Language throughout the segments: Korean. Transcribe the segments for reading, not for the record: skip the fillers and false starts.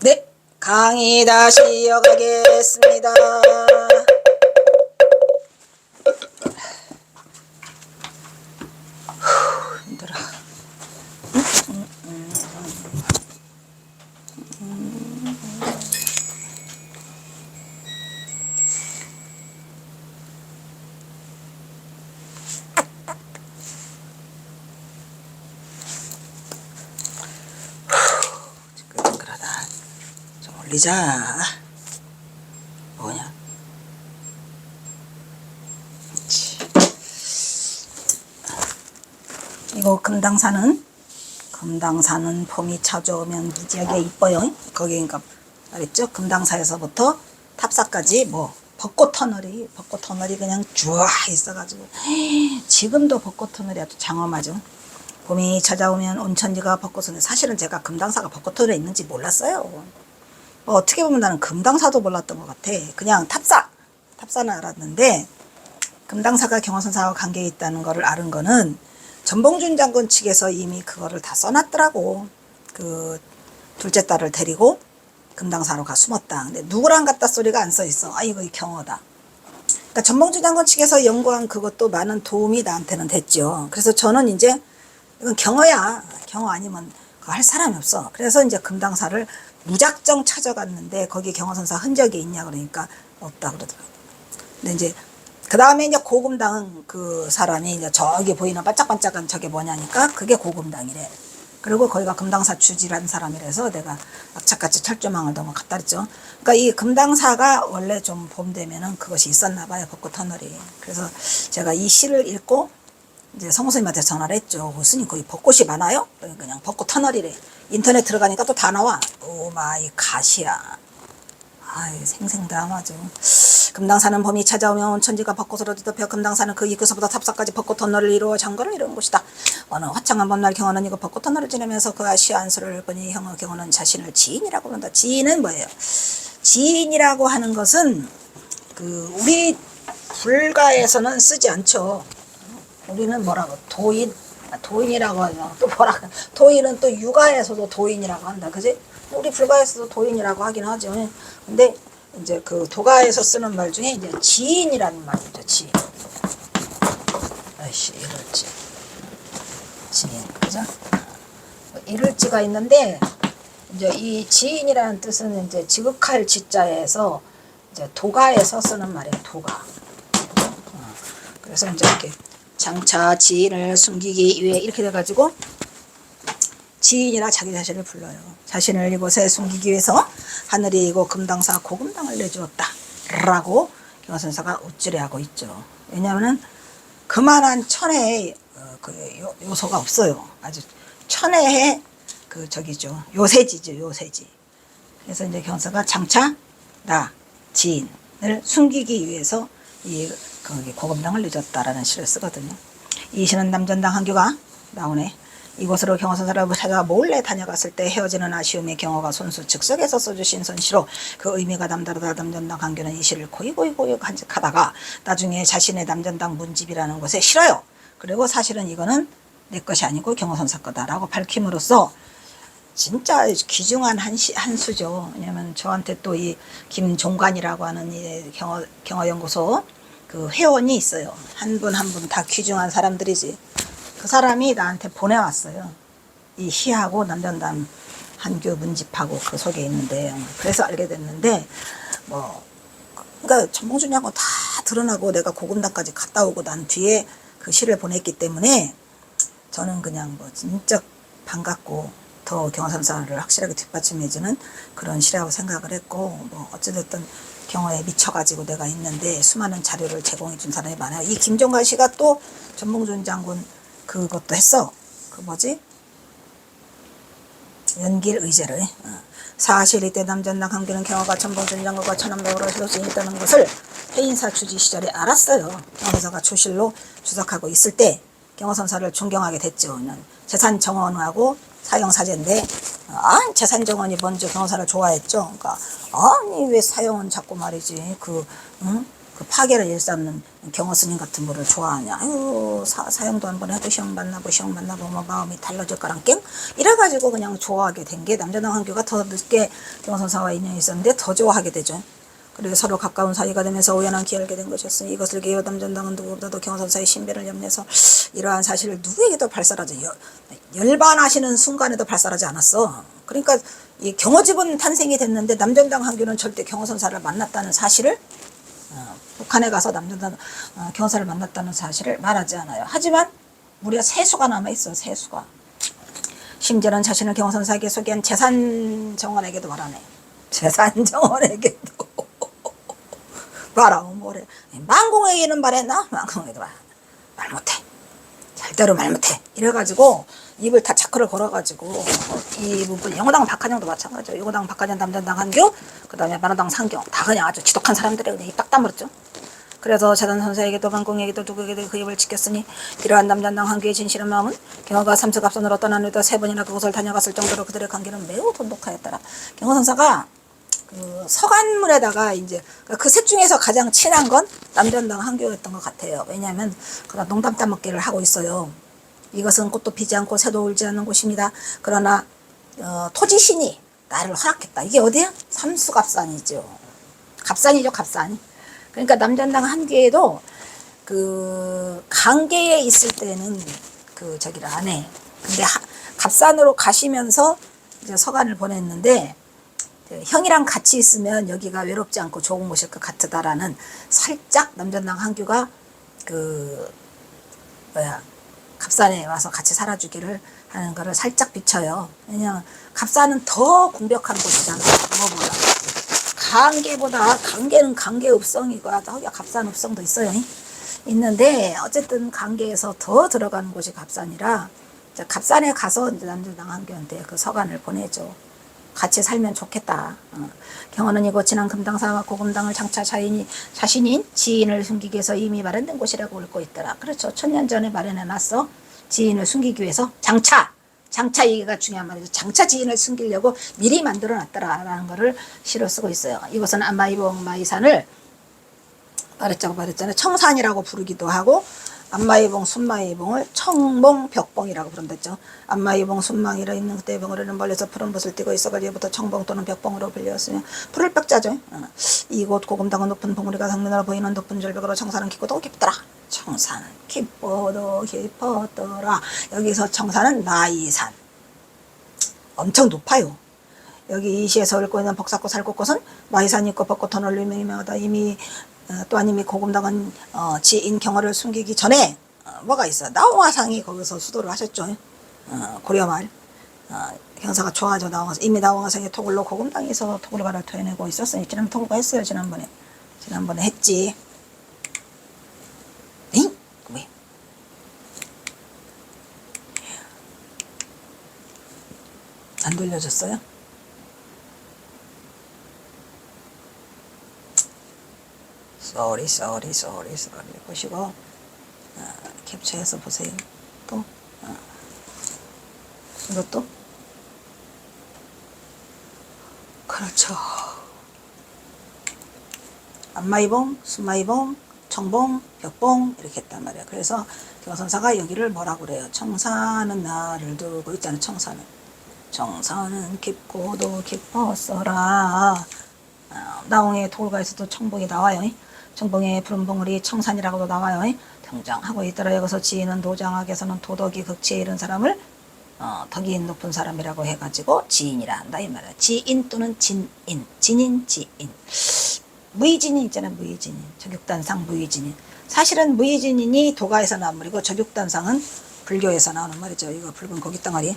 네, 강의 다시 이어가겠습니다. 힘들어. 징글징글하다. 좀 올리자. 뭐냐? 이거 금당사는 봄이 찾아오면 무지하게 이뻐요. 거기 그러니까 알았죠? 금당사에서부터 탑사까지 뭐 벚꽃 터널이 그냥 쭉 있어가지고 지금도 벚꽃 터널이 아주 장엄하죠. 봄이 찾아오면 온천지가 벚꽃은, 사실은 제가 금당사가 벚꽃 터널에 있는지 몰랐어요. 뭐 어떻게 보면 나는 금당사도 몰랐던 것 같아. 그냥 탑사는 알았는데 금당사가 경화선사와 관계에 있다는 거를 아는 거는 전봉준 장군 측에서 이미 그거를 다 써놨더라고. 그 둘째 딸을 데리고 금당사로 가 숨었다. 근데 누구랑 갔다 소리가 안 써있어. 아, 이거 경어다. 그러니까 전봉준 장군 측에서 연구한 그것도 많은 도움이 나한테는 됐죠. 그래서 저는 이제 이건 경어야. 경어 아니면 그거 할 사람이 없어. 그래서 이제 금당사를 무작정 찾아갔는데 거기 경화선사 흔적이 있냐 그러니까 없다 그러더라고. 근데 이제 그 다음에 이제 고금당은 그 사람이 이제 저기 보이는 반짝반짝한 저게 뭐냐니까 그게 고금당이래. 그리고 거기가 금당사 주지라는 사람이라서 내가 악착같이 철조망을 너무 갖다 랬죠. 그러니까 이 금당사가 원래 좀 봄 되면은 그것이 있었나 봐요. 벚꽃 터널이. 그래서 제가 이 시를 읽고 이제 성우선생님한테 전화를 했죠. 스님 거기 벚꽃이 많아요? 그냥 벚꽃 터널이래. 인터넷 들어가니까 또 다 나와. 오 마이 갓이야. 아이 생생담하죠. 금당사는 봄이 찾아오면 온천지가 벚꽃으로 뒤덮여 금당사는 그 입구서부터 탑사까지 벚꽃 터널을 이루어 장거를 이룬 곳이다. 어느 화창한 봄날 경호는 이거 벚꽃 터널을 지나면서 그 아시아 안수를 보니 형어 경호는 자신을 지인이라고 부른다. 지인은 뭐예요? 지인이라고 하는 것은 그 우리 불가에서는 쓰지 않죠. 우리는 뭐라고 도인이라고 하죠. 또 뭐라고 도인은 또 육아에서도 도인이라고 한다. 그지? 우리 불가에서도 도인이라고 하긴 하죠. 근데 이제 그 도가에서 쓰는 말 중에 이제 지인이라는 말이죠. 지인. 아이씨, 이럴지. 지인. 그죠? 이럴지가 있는데, 이제 이 지인이라는 뜻은 이제 지극할 지자에서 이제 도가에서 쓰는 말이에요. 도가. 그래서 이제 이렇게 장차 지인을 숨기기 위해 이렇게 돼가지고 지인이라 자기 자신을 불러요. 자신을 이곳에 숨기기 위해서 하늘이 이고 금당사 고금당을 내주었다 라고 경화선사가 우쭐해하고 있죠. 왜냐하면 그만한 천혜의 그 요소가 없어요. 아주 천혜의 그 저기죠. 요새지죠. 요새지. 그래서 이제 경화선사가 장차 나 지인을 숨기기 위해서 이 거기 고금당을 내줬다라는 시를 쓰거든요. 이 시는 남전당 한규가 나오네. 이곳으로 경화선사를 찾아 몰래 다녀갔을 때 헤어지는 아쉬움의 경호가 손수 즉석에서 써주신 선시로 그 의미가 남다르다. 남전당 한규는 이 시를 고이고이 간직하다가 나중에 자신의 남전당 문집이라는 곳에 실어요. 그리고 사실은 이거는 내 것이 아니고 경화선사 거다라고 밝힘으로써 진짜 귀중한 한 수죠. 왜냐면 저한테 또 이 김종관이라고 하는 이 경화연구소 그 회원이 있어요. 한 분 한 분 다 귀중한 사람들이지. 그 사람이 나한테 보내왔어요. 이 시하고 남전당 한규 문집하고 그 속에 있는데, 그래서 알게 됐는데, 뭐, 그러니까 전봉준이하고 다 드러나고 내가 고금당까지 갔다 오고 난 뒤에 그 시를 보냈기 때문에 저는 그냥 뭐 진짜 반갑고 더 경화선사를 확실하게 뒷받침해주는 그런 시라고 생각을 했고, 뭐 어찌됐든 경화에 미쳐가지고 내가 있는데 수많은 자료를 제공해준 사람이 많아요. 이 김종관 씨가 또 전봉준 장군 그것도 했어. 그 뭐지? 연길 의제를. 사실 이때 남전당 한규는 경화가 전봉준 장군과 천안배우로 실로서 있다는 것을 해인사 주지 시절에 알았어요. 경화선사가 초실로 주석하고 있을 때 경화선사를 존경하게 됐죠. 재산 정원하고 사형사제인데 재산 정원이 먼저 경화선사를 좋아했죠. 그러니까 아니 왜 사형은 자꾸 말이지 응? 그 파괴를 일삼는 경허스님 같은 분을 좋아하냐. 아유, 사형도 한번 해도 시험 만나고 뭐 마음이 달라질 거랑 깽 이래가지고 그냥 좋아하게 된 게 남자당 한규가 더 늦게 경허선사와 인연이 있었는데 더 좋아하게 되죠. 그리고 서로 가까운 사이가 되면서 우연한 기회를 된 것이었으니 이것을 기여 남전당은 누구보다도 경허선사의 신비를 염려해서 이러한 사실을 누구에게도 발설하지 열반하시는 순간에도 발설하지 않았어. 그러니까 이 경허집은 탄생이 됐는데 남전당 한규는 절대 경허선사를 만났다는 사실을 북한에 가서 남전당 경허사를 만났다는 사실을 말하지 않아요. 하지만 무려 세수가 남아있어. 세수가. 심지어는 자신을 경허선사에게 소개한 재산정원에게도 말하네. 재산정원에게도 말하면 뭐래. 만공에게는 말했나? 만공에도 말 못해. 절대로 말 못해. 이래가지고 입을 다 차크를 걸어가지고 이 부분 영호당 박하정도 마찬가지죠. 영호당 박하정 남전당 한규 그 다음에 만호당 상경 다 그냥 아주 지독한 사람들이 그냥 입 딱 다물었죠. 그래서 재단선사에게도 만공에게도 누구에게도 그 입을 지켰으니 이러한 남전당 한규의 진실한 마음은 경호가 삼수갑선으로 떠난 후에도 3번이나 그곳을 다녀갔을 정도로 그들의 관계는 매우 돈독하였더라. 경호선사가 그 서간물에다가 이제 그 셋 중에서 가장 친한 건 남전당 한규였던 것 같아요. 왜냐하면 그가 농담 따먹기를 하고 있어요. 이것은 꽃도 피지 않고 새도 울지 않는 곳입니다. 그러나 토지신이 나를 허락했다. 이게 어디야? 삼수갑산이죠. 갑산이죠, 갑산. 그러니까 남전당 한계에도 그 강계에 있을 때는 그 저기를 안 해. 근데 갑산으로 가시면서 이제 서간을 보냈는데 형이랑 같이 있으면 여기가 외롭지 않고 좋은 곳일 것 같다라는 살짝 남전당 한규가 그 갑산에 와서 같이 살아주기를 하는 거를 살짝 비춰요. 왜냐면 갑산은 더 궁벽한 곳이잖아. 뭐보다 강계는 강계읍성이고 거기 갑산읍성도 있어요. 있는데 어쨌든 강계에서 더 들어가는 곳이 갑산이라 갑산에 가서 이제 남전당 한규한테 그 서간을 보내죠. 같이 살면 좋겠다. 경호는 이곳 진한 금당사와 고금당을 장차 자신인 지인을 숨기기 위해서 이미 마련된 곳이라고 옳고 있더라. 그렇죠. 1000년 전에 마련해놨어. 지인을 숨기기 위해서 장차 얘기가 중요한 말이죠. 장차 지인을 숨기려고 미리 만들어놨더라라는 거를 시로 쓰고 있어요. 이곳은 안마이봉 마이산을 말했잖아요. 청산이라고 부르기도 하고 안마이봉, 순마이봉을 청봉, 벽봉이라고 부른댔죠. 안마이봉, 순망이라 있는 그때 봉으로는 멀리서 푸른 붓을 띠고 있어 가지고부터 청봉 또는 벽봉으로 불렸으며 푸를 벽자죠. 이곳 고금당은 높은 봉우리가 상면으로 보이는 높은 절벽으로 청산은 깊고도 깊더라. 청산은 깊어도 깊었더라. 여기서 청산은 마이산. 엄청 높아요. 여기 이 시에서 읊고 있는 벅사꽃 살꽃꽃은 마이산이 있고 벚꽃 터널로 유명하다. 또한 이미 고금당은 지인 경호를 숨기기 전에 뭐가 있어? 나홍화상이 거기서 수도를 하셨죠. 고려말 경사가 좋아져 나홍화상. 이미 나홍화상이 토굴로 고금당에서 토굴가를 토해내고 있었으니 지난번 토굴가 했어요. 지난번에 했지. 응? 왜? 안 돌려줬어요? 쏘리 보시고 캡처해서 보세요. 또 이것도 그렇죠. 안마이봉, 순마이봉, 청봉, 벽봉 이렇게 했단 말이야. 그래서 경선사가 여기를 뭐라고 그래요? 청산은 나를 두고 있잖아요. 청산은 깊고도 깊었어라. 나홍의 토굴가에서도 청봉이 나와요. 청봉의 푸른 봉우리 청산이라고도 나와요. 등장하고 있더라. 여기서 지인은 도장학에서는 도덕이 극치에 이른 사람을 덕이 높은 사람이라고 해가지고 지인이라 한다 이 말이야. 지인 또는 진인. 무의진인 있잖아. 무의진인. 저격단상 무의진인. 사실은 무의진인이 도가에서 나온 말이고 저격단상은 불교에서 나오는 말이죠. 이거 붉은 고깃 덩어리.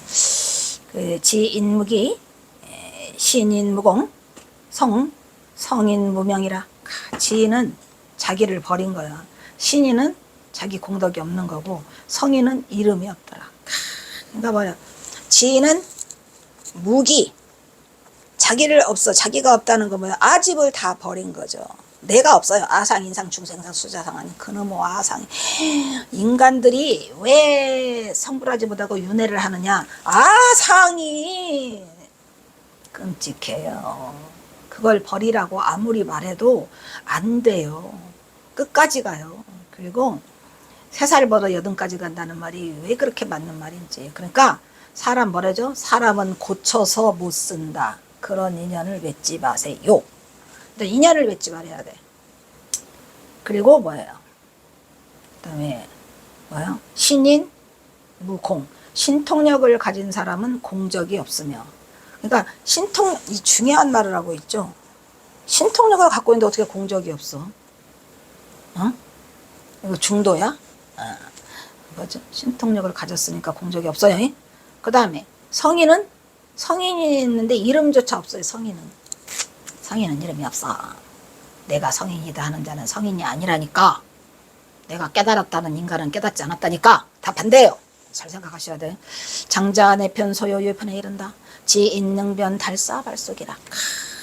그 지인무기, 신인무공, 성인무명이라. 지인은 자기를 버린 거야. 신인은 자기 공덕이 없는 거고 성인은 이름이 없더라. 그러니까 뭐야? 지인은 무기, 자기가 없다는 거 뭐야? 아집을 다 버린 거죠. 내가 없어요. 아상, 인상, 중생상, 수자상 아니 그놈의 아상. 인간들이 왜 성불하지 못하고 윤회를 하느냐? 아상이 끔찍해요. 그걸 버리라고 아무리 말해도 안 돼요. 끝까지 가요. 그리고 3살보다 8까지 간다는 말이 왜 그렇게 맞는 말인지. 그러니까 사람 뭐라죠? 사람은 고쳐서 못 쓴다. 그런 인연을 맺지 마세요. 근데 인연을 맺지 말아야 돼. 그리고 뭐예요? 그 다음에 뭐예요? 신인, 무공. 신통력을 가진 사람은 공적이 없으며. 그러니까 이 중요한 말을 하고 있죠. 신통력을 갖고 있는데 어떻게 공적이 없어? 어? 이거 중도야? 뭐죠? 신통력을 가졌으니까 공적이 없어요. 그 다음에 성인이 있는데 이름조차 없어요. 성인은 이름이 없어. 내가 성인이다 하는 자는 성인이 아니라니까. 내가 깨달았다는 인간은 깨닫지 않았다니까. 다 반대예요. 잘 생각하셔야 돼. 장자 내편 소요 유편에 이른다. 지인능변 달사 발속이라.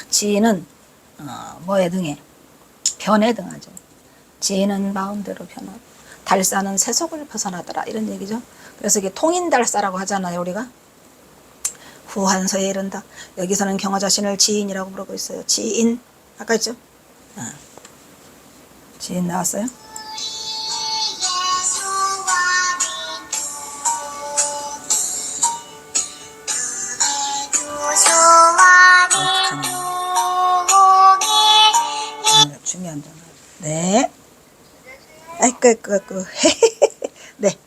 지인은 뭐에 등해? 변에 등하죠. 지인은 마음대로 변하고 달사는 세속을 벗어나더라. 이런 얘기죠. 그래서 이게 통인달사라고 하잖아요. 우리가. 후한서에 이른다. 여기서는 경화 자신을 지인이라고 부르고 있어요. 지인. 아까 했죠? 지인 나왔어요? 중요한 전화. 네. 아이고. 네.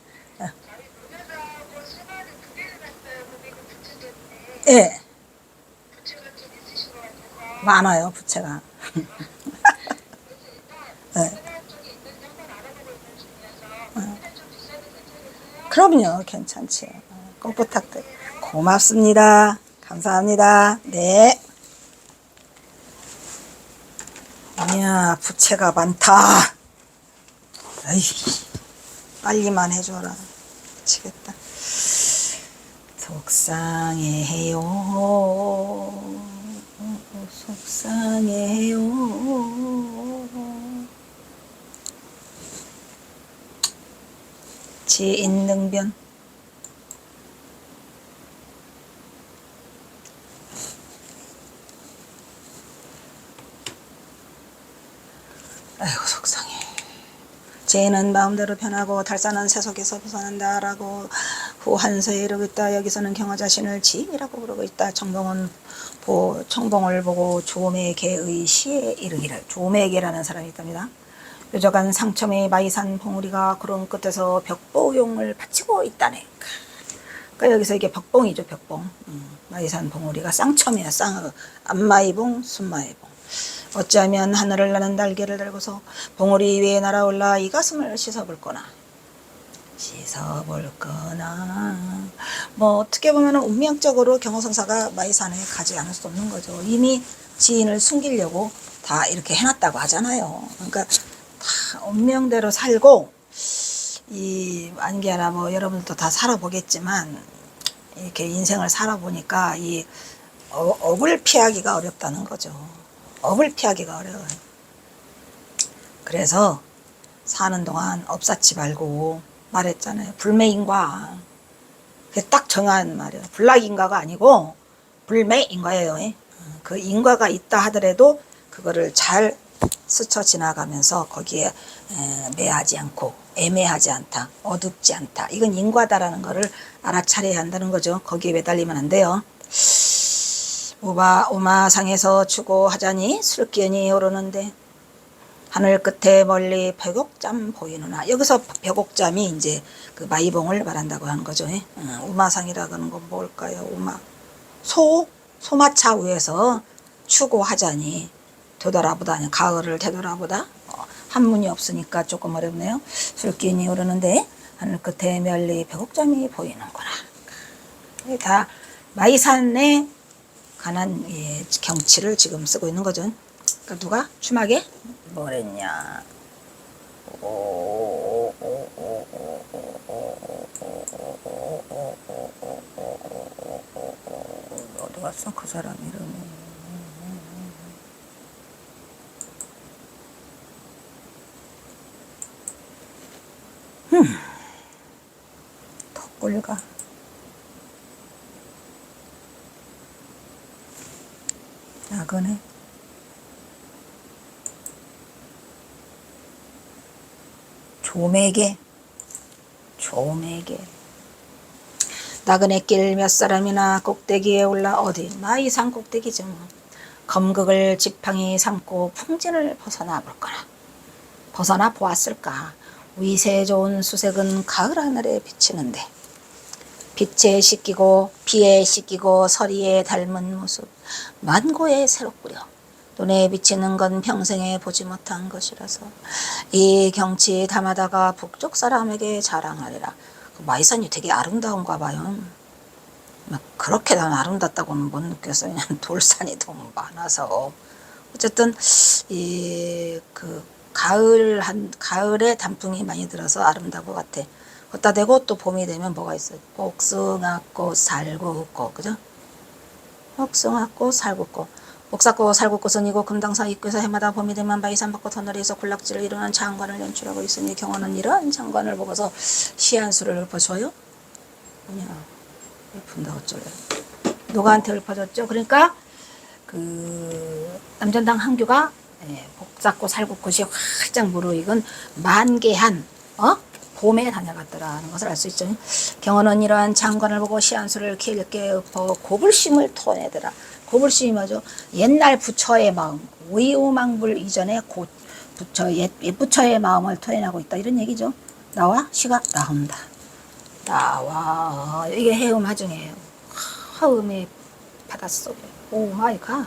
예. 많아요, 부채가. 네. 그럼요, 괜찮지. 꼭 부탁드려요. 고맙습니다. 감사합니다. 네. 이야, 부채가 많다. 에이, 빨리만 해줘라. 미치겠다. 속상해해요. 속상해요. 지인능변. 아이고 속상해. 죄는 마음대로 변하고 달사는 세속에서 벗어난다 라고 후한서에 이르고 있다. 여기서는 경화 자신을 지인이라고 부르고 있다. 청봉을 보고 조매개의 시에 이르기를. 조매개라는 사람이 있답니다. 뾰족한 상첨의 마이산 봉우리가 구름 끝에서 벽보용을 바치고 있다네. 그러니까 여기서 이게 벽봉이죠. 벽봉. 마이산 봉우리가 쌍첨이야. 앞마이봉, 순마이봉. 어찌하면 하늘을 나는 날개를 달고서 봉우리 위에 날아올라 이 가슴을 씻어볼거나. 뭐 어떻게 보면 운명적으로 경호선사가 마이산에 가지 않을 수 없는 거죠. 이미 지인을 숨기려고 다 이렇게 해놨다고 하잖아요. 그러니까 다 운명대로 살고 안개나 뭐 여러분도 다 살아보겠지만 이렇게 인생을 살아보니까 이 업을 피하기가 어렵다는 거죠. 업을 피하기가 어려워요. 그래서 사는 동안 업사치 말고 말했잖아요. 불매인과. 그게 딱 정한 말이에요. 불락인과가 아니고 불매인과예요. 그 인과가 있다 하더라도 그거를 잘 스쳐 지나가면서 거기에 매하지 않고 애매하지 않다. 어둡지 않다. 이건 인과다라는 거를 알아차려야 한다는 거죠. 거기에 매달리면 안 돼요. 우마상에서 추고하자니 술기운이 오르는데 하늘 끝에 멀리 벽옥잠 보이느나. 여기서 벽옥잠이 이제 그 마이봉을 말한다고 하는 거죠. 우마상이라고 하는 건 뭘까요? 소마차 위에서 추고하자니 되돌아보다 아니 가을을 되돌아보다. 한문이 없으니까 조금 어렵네요. 술기운이 오르는데 하늘 끝에 멀리 벽옥잠이 보이는구나. 다 마이산의 관한 경치를 지금 쓰고 있는 거죠. 그러니까 누가 추막에 뭐랬냐. 어디 갔어 그 사람 이름이. 덕불가. 나그네. 조매개 나그네 길 몇 사람이나 꼭대기에 올라 어디 마이산 꼭대기죠. 검극을 지팡이 삼고 풍진을 벗어나 볼거나 벗어나 보았을까. 위세 좋은 수색은 가을 하늘에 비치는데 빛에 씻기고 비에 씻기고 서리에 닮은 모습 만고에 새롭구려. 눈에 비치는 건 평생에 보지 못한 것이라서 이 경치 담아다가 북쪽 사람에게 자랑하리라. 마이산이 되게 아름다운가 봐요. 막 그렇게 난 아름답다고는 못 느꼈어요. 그냥 돌산이 너무 많아서. 어쨌든 이 그 가을에 단풍이 많이 들어서 아름다운 것 같아. 걷다 대고 또 봄이 되면 뭐가 있어요? 복숭아꽃, 살구꽃, 그죠? 복숭아꽃, 살구꽃. 복사꽃, 살구꽃은 이곳 금당사 입구에서 해마다 봄이 되면 바위산 벚꽃 터널에서 군락지를 이루는 장관을 연출하고 있으니 경호는 이러한 장관을 보고서 시 한 수를 읊어줘요. 그냥 읊은다 어쩔래. 누구한테 읊어줬죠? 그러니까 그 남전당 한규가 복사꽃, 살구꽃이 활짝 무르익은 만개한 봄에 다녀갔더라는 것을 알 수 있죠. 경호는 이러한 장관을 보고 시 한 수를 길게 읊어 고불심을 토해내더라. 고불심이 뭐죠? 옛날 부처의 마음, 위우망불 이전에 옛 부처의 마음을 토해내고 있다. 이런 얘기죠. 나와 시가 나온다. 나와. 이게 해음 하중이에요. 화음의 바닷속에. 오 마이 갓.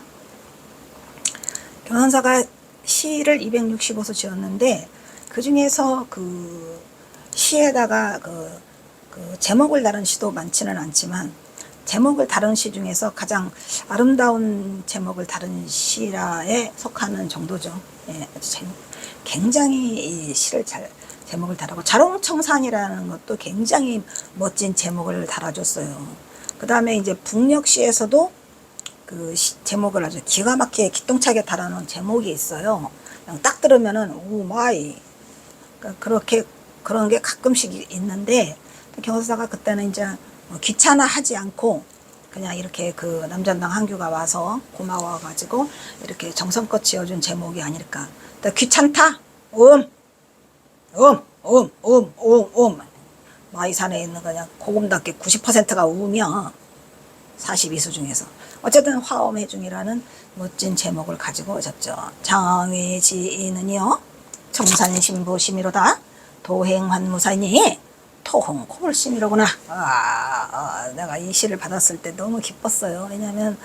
경선사가 시를 265소 지었는데 그 중에서 그 시에다가 그 제목을 다룬 시도 많지는 않지만 제목을 다룬 시 중에서 가장 아름다운 제목을 다룬 시라에 속하는 정도죠. 예, 굉장히 이 시를 제목을 다루고 자롱청산이라는 것도 굉장히 멋진 제목을 달아줬어요. 그 다음에 이제 북녘시에서도 그 제목을 아주 기가 막히게 기똥차게 달아놓은 제목이 있어요. 그냥 딱 들으면은 오 마이. 그러니까 그렇게 그런 게 가끔씩 있는데 경서사가 그때는 이제 귀찮아하지 않고 그냥 이렇게 그 남전당 한규가 와서 고마워가지고 이렇게 정성껏 지어준 제목이 아닐까. 귀찮다. 마이산에 있는 그냥 고금답게 90%가 우며 42수 중에서 어쨌든 화엄해중이라는 멋진 제목을 가지고 오셨죠. 장외지인은요 청산신부심이로다 도행환무사니 토홍 코불심이로구나. 내가 이 시를 받았을 때 너무 기뻤어요. 왜냐하면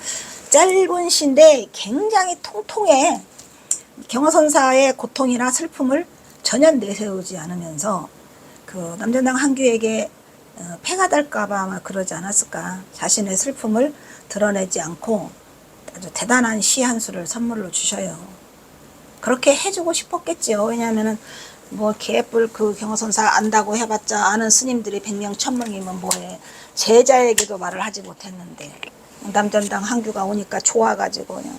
짧은 시인데 굉장히 통통해. 경허선사의 고통이나 슬픔을 전혀 내세우지 않으면서 그 남전당 한규에게 폐가 될까봐 아마 그러지 않았을까. 자신의 슬픔을 드러내지 않고 아주 대단한 시 한 수를 선물로 주셔요. 그렇게 해주고 싶었겠지요. 왜냐하면은 뭐 개뿔 그 경허선사 안다고 해봤자 아는 스님들이 100명 1000명이면 뭐해. 제자에게도 말을 하지 못했는데 남전당 한규가 오니까 좋아가지고 그냥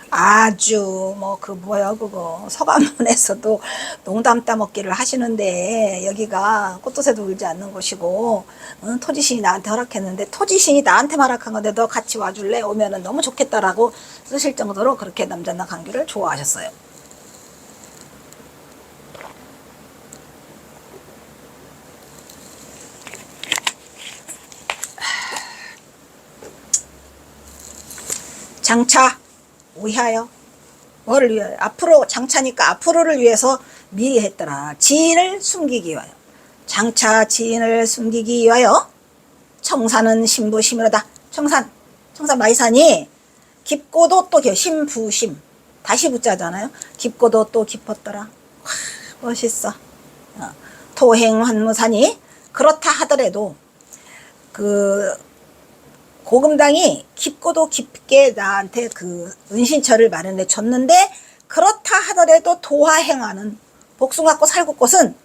아주 뭐 그 뭐야 그거 서간문에서도 농담 따먹기를 하시는데 여기가 꽃도새도 울지 않는 곳이고 토지신이 나한테 허락했는데 토지신이 나한테만 허락한 건데 너 같이 와줄래? 오면은 너무 좋겠다라고 쓰실 정도로 그렇게 남전당 한규를 좋아하셨어요. 장차 위하여 뭐를 위하여? 앞으로 장차니까 앞으로를 위해서 미리 했더라. 지인을 숨기기 위하여. 장차 지인을 숨기기 위하여 청산은 신부심이로다. 청산 마이산이 깊고도 또 신부심 다시 붙자잖아요. 깊고도 또 깊었더라. 와, 멋있어. 토행환무산이 그렇다 하더라도 그 고금당이 깊고도 깊게 나한테 그 은신처를 마련해 줬는데 그렇다 하더라도 도화행하는 복숭아꽃 살구꽃은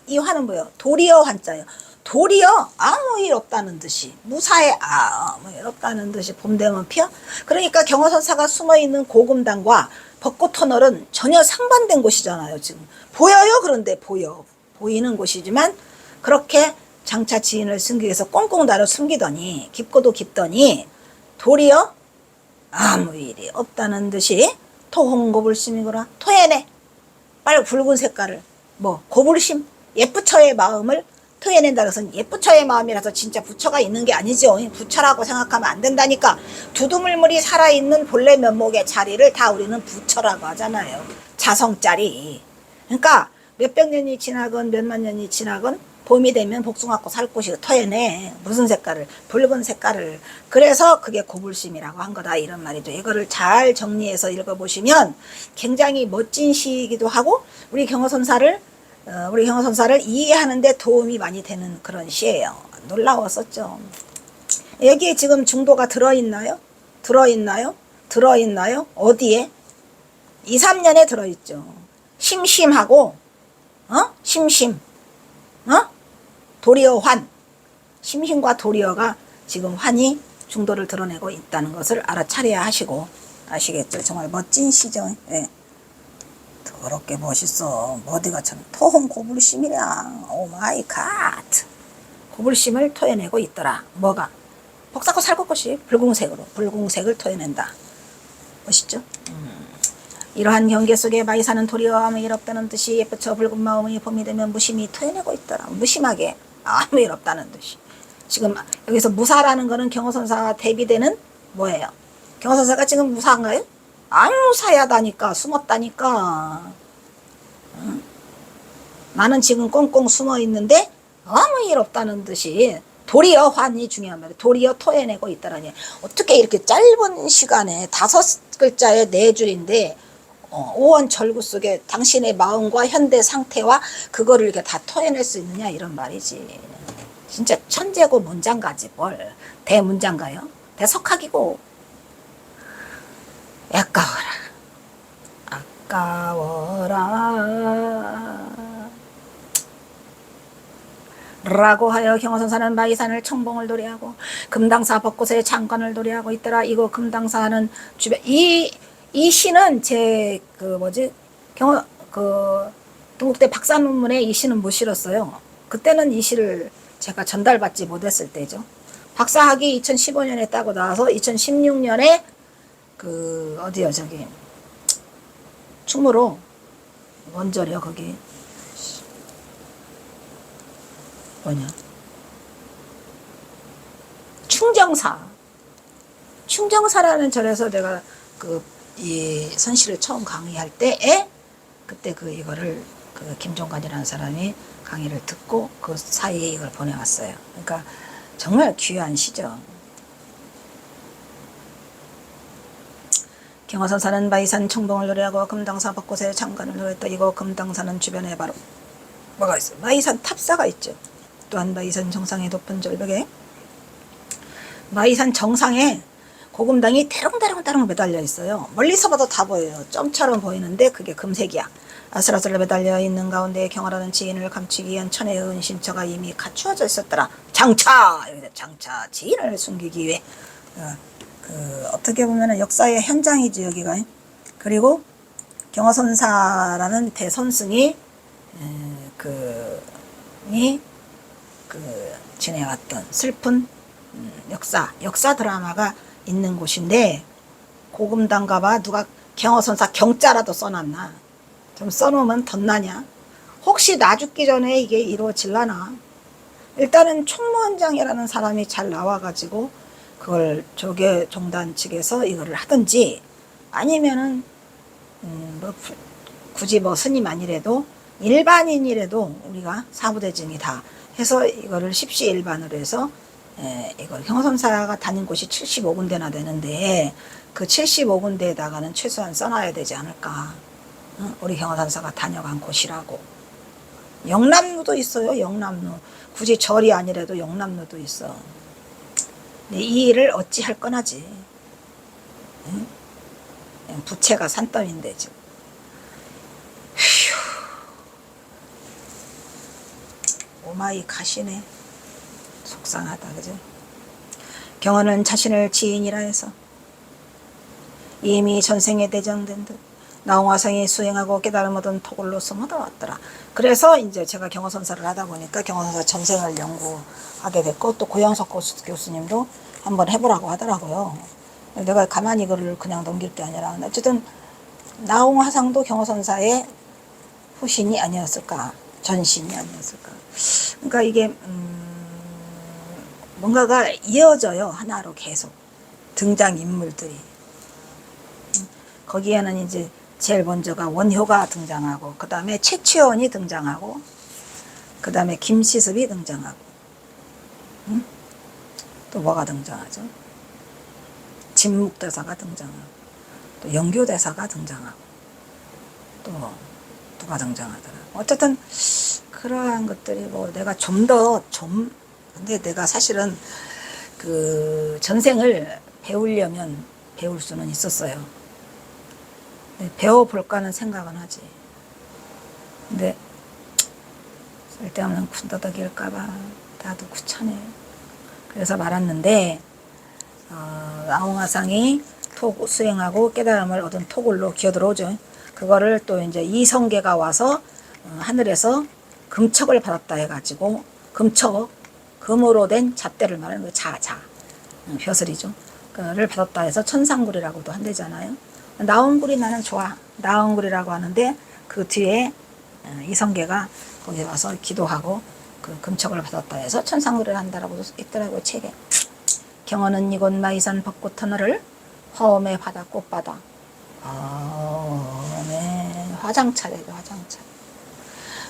이 화는 뭐예요? 도리어 환자예요. 도리어 아무 일 없다는 듯이 무사해 아무 일 없다는 듯이 봄 되면 피어. 그러니까 경허선사가 숨어있는 고금당과 벚꽃터널은 전혀 상반된 곳이잖아요. 지금 보여요? 그런데 보이는 곳이지만 그렇게 장차 지인을 숨기기 위해서 꽁꽁 나를 숨기더니 깊고도 깊더니 도리어 아무 일이 없다는 듯이 토홍고불심이구나. 토해내 빨리 붉은 색깔을 뭐 고불심, 예부처의 마음을 토해낸다. 그래서 예부처의 마음이라서 진짜 부처가 있는 게 아니죠. 부처라고 생각하면 안 된다니까. 두두물물이 살아있는 본래 면목의 자리를 다 우리는 부처라고 하잖아요. 자성자리. 그러니까 몇백 년이 지나건 몇만 년이 지나건 봄이 되면 복숭아꽃 살 곳이 터여내. 무슨 색깔을? 붉은 색깔을. 그래서 그게 고불심이라고 한 거다 이런 말이죠. 이거를 잘 정리해서 읽어보시면 굉장히 멋진 시이기도 하고 우리 경어선사를 이해하는 데 도움이 많이 되는 그런 시예요. 놀라웠었죠. 여기에 지금 중도가 들어있나요? 들어있나요? 어디에? 2, 3년에 들어있죠. 심심하고 심심 도리어 환. 심심과 도리어가 지금 환이 중도를 드러내고 있다는 것을 알아차려야 하시고 아시겠죠? 정말 멋진 시죠. 예. 더럽게 멋있어. 어디가 참 토홍 고불심이랑 오 마이 갓. 고불심을 토해내고 있더라. 뭐가? 복사코 살것것이 붉은색을 토해낸다. 멋있죠? 이러한 경계 속에 마이 사는 도리어 아무 일 없다는 뜻이 예쁘쳐 붉은 마음이 봄이 되면 무심히 토해내고 있더라. 무심하게 아무 일 없다는 뜻이. 지금 여기서 무사라는 거는 경어선사와 대비되는 뭐예요? 경어선사가 지금 무사인가요? 안 무사하다니까. 숨었다니까. 나는 지금 꽁꽁 숨어 있는데 아무 일 없다는 듯이 도리어 환이 중요한 말이에요. 도리어 토해내고 있다라니. 어떻게 이렇게 짧은 시간에 5글자의 4줄인데 오원절구 속에 당신의 마음과 현대 상태와 그거를 이렇게 다 토해낼 수 있느냐 이런 말이지. 진짜 천재고 문장가지 뭘. 대문장가요? 대석학이고. 아까워라 라고 하여 경어선사는 마이산을 청봉을 도래하고 금당사 벚꽃의 장관을 도래하고 있더라. 이거 금당사는 주변 이 시는 제 동국대 박사 논문에 이 시는 못 실었어요. 그때는 이 시를 제가 전달받지 못했을 때죠. 박사학위 2015년에 따고 나와서 2016년에 어디요 저기 충무로 원절이요 거기 뭐냐 충정사라는 절에서 내가 이 선시를 처음 강의할 때에 그때 이거를 김종관이라는 사람이 강의를 듣고 그 사이에 이걸 보내왔어요. 그러니까 정말 귀한 시죠. 경어선사는 마이산 청봉을 노래하고 금당사 벚꽃의 장관을 노래했다. 이거 금당사는 주변에 바로 뭐가 있어요? 마이산 탑사가 있죠. 또한 마이산 정상의 높은 절벽에 마이산 정상에 고금당이 대롱대롱 매달려 있어요. 멀리서 봐도 다 보여요. 점처럼 보이는데 그게 금색이야. 아슬아슬 매달려 있는 가운데 경화라는 지인을 감추기 위한 천의 은신처가 이미 갖추어져 있었더라. 장차! 장차 지인을 숨기기 위해 어떻게 보면 역사의 현장이지 여기가. 그리고 경화선사라는 대선승이 지내왔던 슬픈 역사 드라마가 있는 곳인데 고금당가봐 누가 경어선사 경자라도 써놨나. 좀 써놓으면 덧나냐. 혹시 나 죽기 전에 이게 이루어질라나. 일단은 총무원장이라는 사람이 잘 나와가지고 그걸 조계종단 측에서 이거를 하든지 아니면은 굳이 스님 아니래도 일반인이라도 우리가 사부대증이 다 해서 이거를 십시일반으로 해서 이걸 경어선사가 다닌 곳이 75군데나 되는데 그 75군데에다가는 최소한 써놔야 되지 않을까. 우리 경어선사가 다녀간 곳이라고. 영남루도 있어요. 영남루. 굳이 절이 아니라도 영남루도 있어. 이 일을 어찌 할 거나지. 부채가 산더미인데 지금. 오마이 갓이네. 속상하다 그죠? 경어는 자신을 지인이라 해서 이미 전생에 대정된 듯 나홍화성이 수행하고 깨달음 얻은 토굴로서 얻어왔더라. 그래서 이제 제가 경어선사를 하다 보니까 경어선사 전생을 연구하게 됐고 또 고영석 교수님도 한번 해보라고 하더라고요. 내가 가만히 이거를 그냥 넘길 게 아니라 어쨌든 나홍화상도 경어선사의 후신이 아니었을까, 전신이 아니었을까. 그러니까 이게 뭔가가 이어져요. 하나로 계속 등장인물들이. 거기에는 이제 제일 먼저가 원효가 등장하고, 그 다음에 최치원이 등장하고, 그 다음에 김시습이 등장하고, 또 뭐가 등장하죠? 진묵대사가 등장하고, 또 영교대사가 등장하고, 또 누가 등장하더라. 어쨌든 그러한 것들이 뭐 내가 근데 내가 사실은 그 전생을 배우려면 배울 수는 있었어요. 배워볼까는 생각은 하지. 근데 쓸데없는 군더더기일까봐 나도 귀찮아요. 그래서 말았는데 아웅화상이 수행하고 깨달음을 얻은 토굴로 기어들어오죠. 그거를 또 이제 이성계가 와서 하늘에서 금척을 받았다 해가지고 금척, 금으로 된 잣대를 말하는 거 벼슬이죠. 그를 받았다 해서 천상굴이라고도 한대잖아요. 나온굴이 나는 좋아. 나온굴이라고 하는데 그 뒤에 이성계가 거기 와서 기도하고 그 금척을 받았다 해서 천상굴을 한다라고 있더라고요. 책에. 경어는 이곳 마이산 벚꽃 터널을 화엄의 바다 꽃바다. 네. 화장차례죠. 화장차.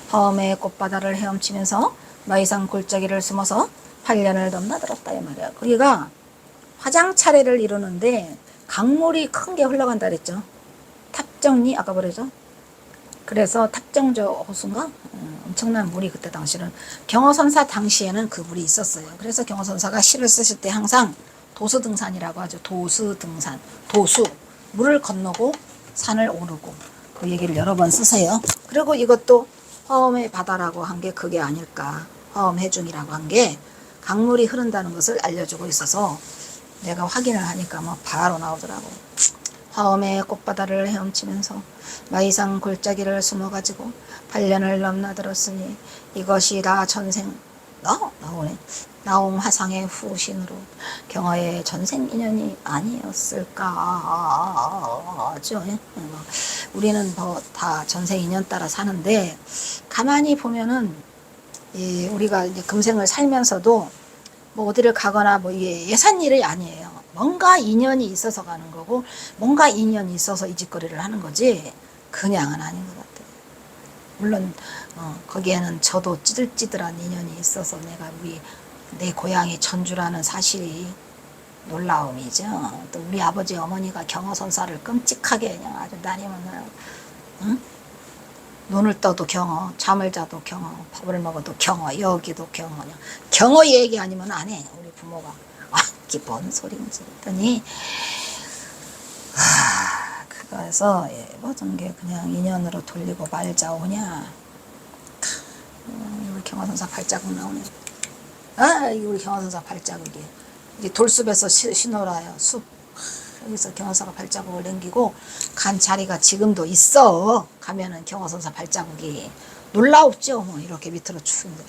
화엄의 꽃바다를 헤엄치면서 마이산 골짜기를 숨어서 8년을 넘나들었다 이 말이야. 거기가 화장차례를 이루는데 강물이 큰 게 흘러간다 그랬죠. 탑정리 아까 그러죠. 그래서 탑정저 호수인가 엄청난 물이 그때 당시는 경어선사 당시에는 그 물이 있었어요. 그래서 경어선사가 시를 쓰실 때 항상 도수등산이라고 하죠. 도수등산, 도수 물을 건너고 산을 오르고 그 얘기를 여러 번 쓰세요. 그리고 이것도 화엄의 바다라고 한 게 그게 아닐까. 화엄해중이라고 한 게 강물이 흐른다는 것을 알려주고 있어서 내가 확인을 하니까 뭐 바로 나오더라고. 화엄의 꽃바다를 헤엄치면서 마이산 골짜기를 숨어가지고 8년을 넘나들었으니 이것이라 전생 나오네. 나옴화상의 후신으로 경어의 전생 인연이 아니었을까죠. 우리는 뭐 다 전생 인연 따라 사는데 가만히 보면은 우리가 이제 금생을 살면서도 뭐 어디를 가거나 뭐 예산 일이 아니에요. 뭔가 인연이 있어서 가는 거고 뭔가 인연이 있어서 이 짓거리를 하는 거지 그냥은 아닌 것 같아요. 물론 거기에는 저도 찌들찌들한 인연이 있어서 내가 내 고향이 전주라는 사실이 놀라움이죠. 또 우리 아버지 어머니가 경어선사를 끔찍하게 그냥 아주 날이면 응? 눈을 떠도 경어, 잠을 자도 경어, 밥을 먹어도 경어, 여기도 경어. 경어 얘기 아니면 안 해. 우리 부모가. 이게 뭔 소리인지 했더니 그래서 모든 게 그냥 인연으로 돌리고 말자오냐. 우리 경어선사 발자국 나오네. 우리 경어선사 발자국이 이제 돌숲에서 신호라요. 숲. 여기서 경어선사 발자국을 남기고 간 자리가 지금도 있어. 가면은 경어선사 발자국이 놀라웠죠. 뭐 이렇게 밑으로 추는데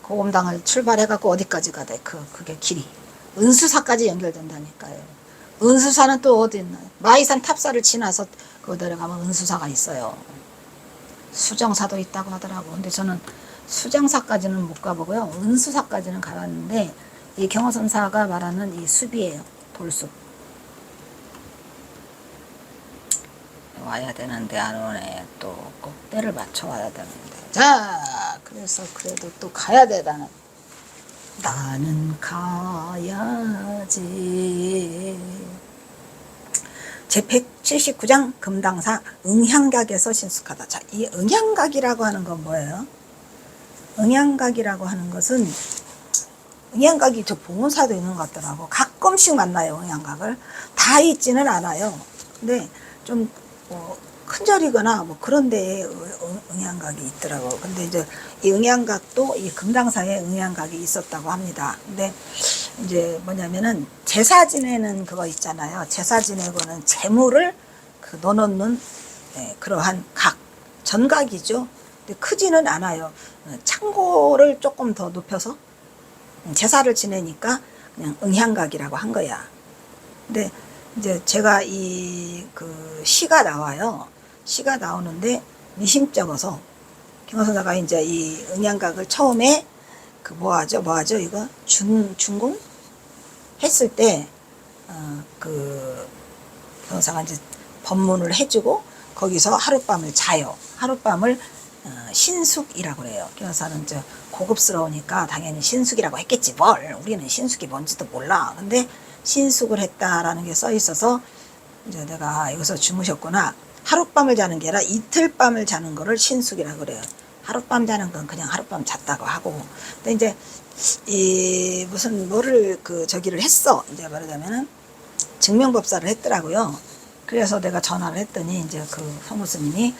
고금당을 출발해갖고 어디까지 가대? 그게 길이 은수사까지 연결된다니까요. 은수사는 또 어디 있나요? 마이산 탑사를 지나서 그 내려가면 은수사가 있어요. 수정사도 있다고 하더라고. 근데 저는 수정사까지는 못 가보고요. 은수사까지는 가봤는데 이 경어선사가 말하는 이 숲이에요. 돌숲. 와야 되는데 안 오네. 또 꼭 때를 맞춰 와야 되는데. 자, 그래서 그래도 또 가야 되다는. 나는 가야지. 제179장 금당사 응향각에서 신숙하다. 자, 이 응향각이라고 하는 건 뭐예요? 응향각이라고 하는 것은 응향각이 저 봉은사도 있는 것 같더라고. 가끔씩 만나요. 응향각을 다 있지는 않아요. 근데 좀 큰 절이거나 뭐 그런 데에 응향각이 있더라고. 근데 이제 이 응향각도 이 금당사에 응향각이 있었다고 합니다. 근데 이제 뭐냐면은 제사 지내는 그거 있잖아요. 제사 지내고는 재물을 넣어놓는 그러한 각, 전각이죠. 근데 크지는 않아요. 창고를 조금 더 높여서 제사를 지내니까 그냥 응향각이라고 한 거야. 근데 이제 제가 그 시가 나와요. 시가 나오는데 미심쩍어서 경화선사가 이제 이 응양각을 처음에 그 뭐하죠 이거 준공 했을 때 그 경화선사가 이제 법문을 해주고 거기서 하룻밤을 자요. 하룻밤을 신숙이라고 그래요. 경화선사는 저 고급스러우니까 당연히 신숙이라고 했겠지 뭘. 우리는 신숙이 뭔지도 몰라. 근데 신숙을 했다라는 게 써 있어서 이제 내가 여기서 주무셨구나. 하룻밤을 자는 게 아니라 이틀 밤을 자는 거를 신숙이라고 그래요. 하룻밤 자는 건 그냥 하룻밤 잤다고 하고. 근데 이제 이 무슨 뭐를 그 저기를 했어. 이제 말하자면은 증명법사를 했더라고요. 그래서 내가 전화를 했더니 이제 그 성우스님이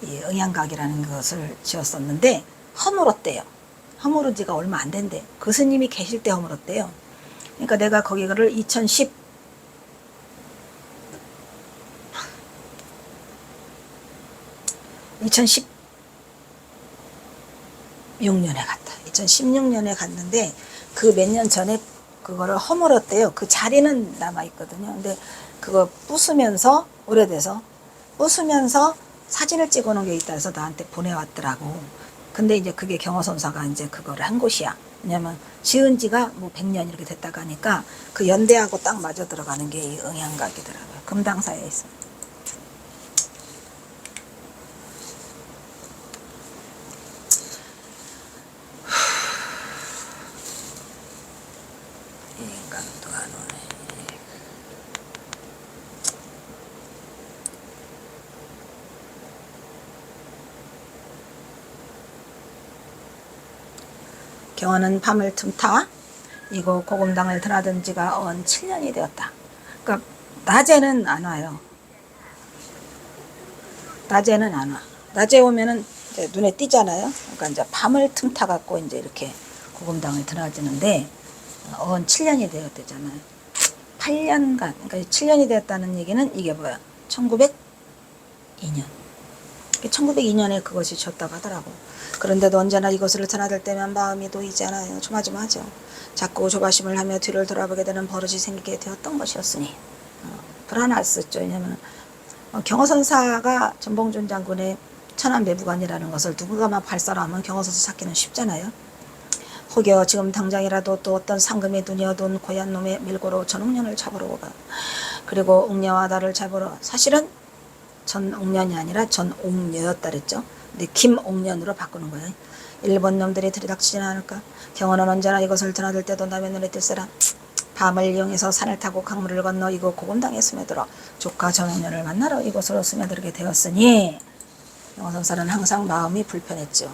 이 응양각이라는 것을 지었었는데 허물었대요. 허물은 지가 얼마 안 된대. 그 스님이 계실 때 허물었대요. 그러니까 내가 거기를 2016년에 갔다. 2016년에 갔는데 그 몇 년 전에 그거를 허물었대요. 그 자리는 남아있거든요. 근데 그거 부수면서, 오래돼서, 부수면서 사진을 찍어 놓은 게 있다 해서 나한테 보내왔더라고. 근데 이제 그게 경허선사가 이제 그거를 한 곳이야. 왜냐면 지은 지가 뭐 100년 이렇게 됐다고 하니까 그 연대하고 딱 맞아 들어가는 게 이 응양각이더라고요. 금당사에 있어. 이 인간도 안 오네. 경화는 밤을 틈타 이곳 고금당을 드나든 지가 언 7년이 되었다. 그러니까 낮에는 안 와요. 낮에는 안 와. 낮에 오면은 이제 눈에 띄잖아요. 그러니까 이제 밤을 틈타 갖고 이제 이렇게 고금당을 드나드는데 언 7년이 되었대잖아요. 8년간, 그러니까 7년이 되었다는 얘기는 이게 뭐야? 1902년. 1902년에 그것이 졌다고 하더라고. 그런데도 언제나 이것을 드나들 때면 마음이 놓이잖아요. 조마조마하죠. 자꾸 조바심을 하며 뒤를 돌아보게 되는 버릇이 생기게 되었던 것이었으니 불안했었죠. 왜냐하면 경허선사가 전봉준 장군의 천안매부관이라는 것을 누군가만 발설하면 경허선사 찾기는 쉽잖아요. 혹여 지금 당장이라도 또 어떤 상금의 눈이 어두운 고얀 놈의 밀고로 전옥년을 잡으러 오가. 그리고 옥녀와 나를 잡으러, 사실은 전옥년이 아니라 전옥녀였다 그랬죠. 근데 김옥년으로 바꾸는 거예요. 일본 놈들이 들이닥치지는 않을까. 경호는 언제나 이것을 드나들 때도 남의 눈에 뜰세라. 밤을 이용해서 산을 타고 강물을 건너 이곳 고금당에 스며들어 조카 전옥년을 만나러 이곳으로 스며들게 되었으니 경호선사는 항상 마음이 불편했죠.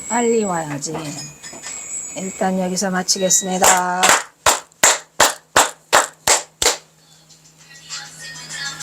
빨리 와야지. 일단 여기서 마치겠습니다.